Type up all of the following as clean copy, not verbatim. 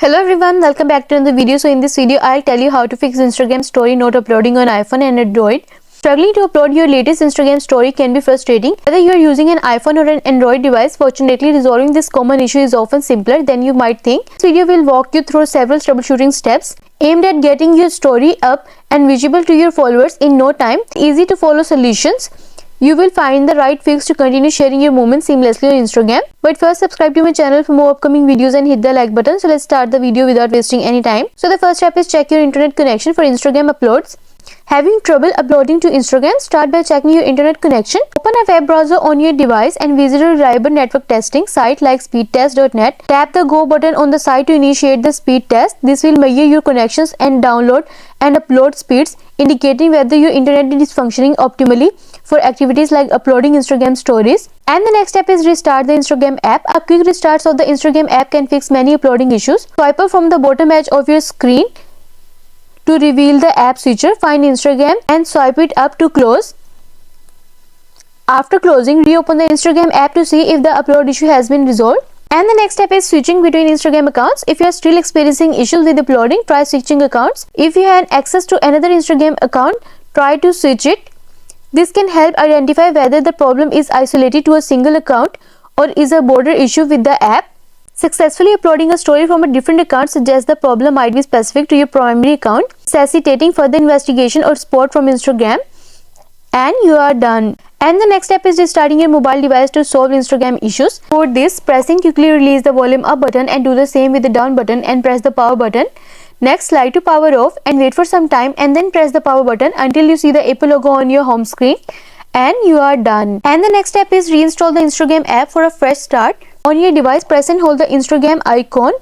Hello everyone, welcome back to another video. So in this video, I'll tell you how to fix Instagram story not uploading on iPhone and Android. Struggling to upload your latest Instagram story can be frustrating. Whether you are using an iPhone or an Android device, fortunately resolving this common issue is often simpler than you might think. This video will walk you through several troubleshooting steps aimed at getting your story up and visible to your followers in no time. Easy to follow solutions. You will find the right fix to continue sharing your moments seamlessly on Instagram. But first, subscribe to my channel for more upcoming videos and hit the like button. So let's start the video without wasting any time. So the first step is check your internet connection for Instagram uploads. Having trouble uploading to Instagram? Start by checking your internet connection. Open a web browser on your device and visit a reliable network testing site like speedtest.net. Tap the go button on the site to initiate the speed test. This will measure your connections and download and upload speeds, indicating whether your internet is functioning optimally for activities like uploading Instagram stories. And the next step is restart the Instagram app. A quick restart of the Instagram app can fix many uploading issues. Swipe up from the bottom edge of your screen to reveal the app switcher. Find Instagram and swipe it up to close. After closing, reopen the Instagram app to see if the upload issue has been resolved. And the next step is switching between Instagram accounts. If you are still experiencing issues with uploading, try switching accounts. If you had access to another Instagram account, try to switch it. This can help identify whether the problem is isolated to a single account or is a broader issue with the app. Successfully uploading a story from a different account suggests the problem might be specific to your primary account, necessitating further investigation or support from Instagram. And you are done. And the next step is restarting your mobile device to solve Instagram issues. For this, pressing quickly release the volume up button and do the same with the down button and press the power button. Next, slide to power off and wait for some time and then press the power button until you see the Apple logo on your home screen. And you are done. And the next step is reinstall the Instagram app for a fresh start. On your device, press and hold the Instagram icon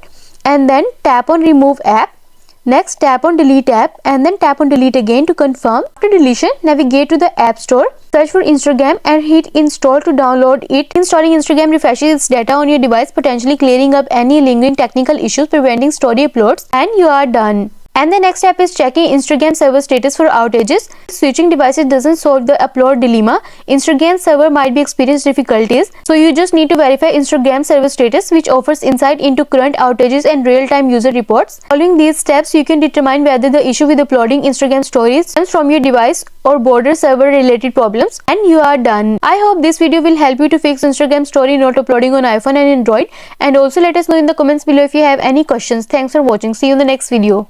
and then tap on remove app. Next, tap on delete app and then tap on delete again to confirm. After deletion, navigate to the app store, search for Instagram and hit install to download it. Installing Instagram refreshes its data on your device, potentially clearing up any lingering technical issues preventing story uploads. And you are done. And the next step is checking Instagram server status for outages. Switching devices doesn't solve the upload dilemma. Instagram server might be experiencing difficulties, so you just need to verify Instagram server status, which offers insight into current outages and real-time user reports. Following these steps, you can determine whether the issue with uploading Instagram stories comes from your device or broader server-related problems. And you are done. I hope this video will help you to fix Instagram story not uploading on iPhone and Android. And also let us know in the comments below if you have any questions. Thanks for watching. See you in the next video.